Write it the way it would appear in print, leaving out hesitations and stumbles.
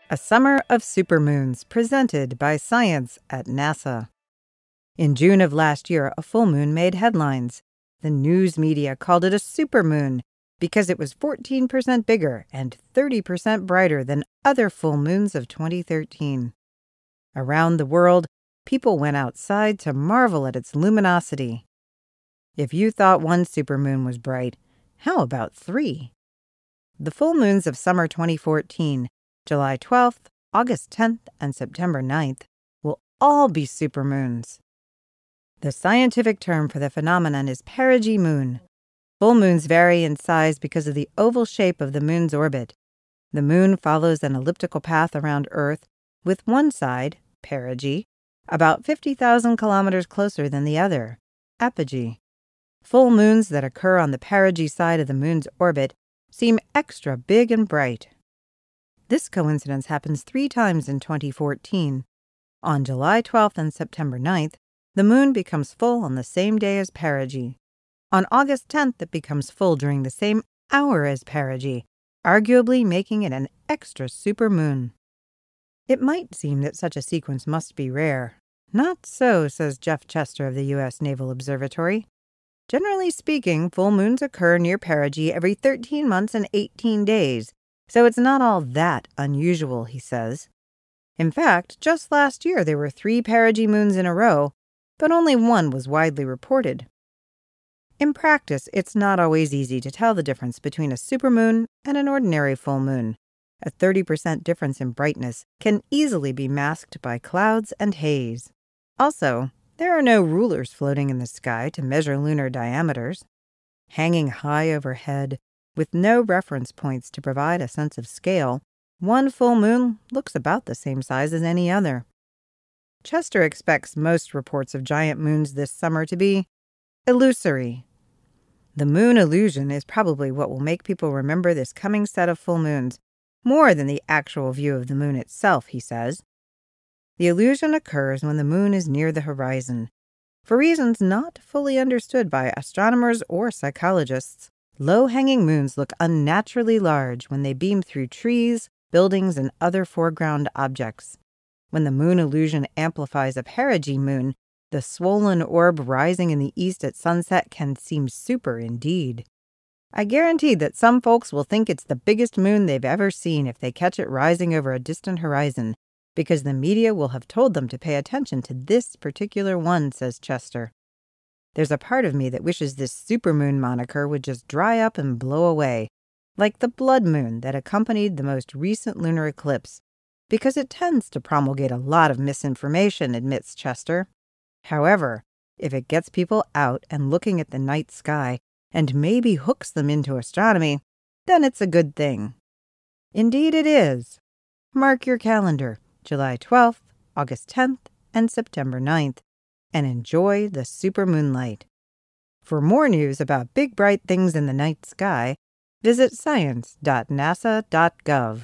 A Summer of Supermoons, presented by Science at NASA. In June of last year, a full moon made headlines. The news media called it a supermoon because it was 14% bigger and 30% brighter than other full moons of 2013. Around the world, people went outside to marvel at its luminosity. If you thought one supermoon was bright, how about 3? The full moons of summer 2014, July 12th, August 10th, and September 9th, will all be supermoons. The scientific term for the phenomenon is perigee moon. Full moons vary in size because of the oval shape of the moon's orbit. The moon follows an elliptical path around Earth, with one side, perigee, about 50,000 kilometers closer than the other, apogee. Full moons that occur on the perigee side of the moon's orbit seem extra big and bright. This coincidence happens 3 times in 2014. On July 12th and September 9th, the moon becomes full on the same day as perigee. On August 10th, it becomes full during the same hour as perigee, arguably making it an extra supermoon. It might seem that such a sequence must be rare. Not so, says Jeff Chester of the U.S. Naval Observatory. Generally speaking, full moons occur near perigee every 13 months and 18 days, so it's not all that unusual, he says. In fact, just last year there were 3 perigee moons in a row, but only one was widely reported. In practice, it's not always easy to tell the difference between a supermoon and an ordinary full moon. A 30% difference in brightness can easily be masked by clouds and haze. Also, there are no rulers floating in the sky to measure lunar diameters. Hanging high overhead, with no reference points to provide a sense of scale, one full moon looks about the same size as any other. Chester expects most reports of giant moons this summer to be illusory. The moon illusion is probably what will make people remember this coming set of full moons, more than the actual view of the moon itself, he says. The illusion occurs when the moon is near the horizon. For reasons not fully understood by astronomers or psychologists, low-hanging moons look unnaturally large when they beam through trees, buildings, and other foreground objects. When the moon illusion amplifies a perigee moon, the swollen orb rising in the east at sunset can seem super indeed. I guarantee that some folks will think it's the biggest moon they've ever seen if they catch it rising over a distant horizon, because the media will have told them to pay attention to this particular one, says Chester. There's a part of me that wishes this supermoon moniker would just dry up and blow away, like the blood moon that accompanied the most recent lunar eclipse, because it tends to promulgate a lot of misinformation, admits Chester. However, if it gets people out and looking at the night sky and maybe hooks them into astronomy, then it's a good thing. Indeed it is. Mark your calendar, July 12th, August 10th, and September 9th, and enjoy the super moonlight. For more news about big bright things in the night sky, visit science.nasa.gov.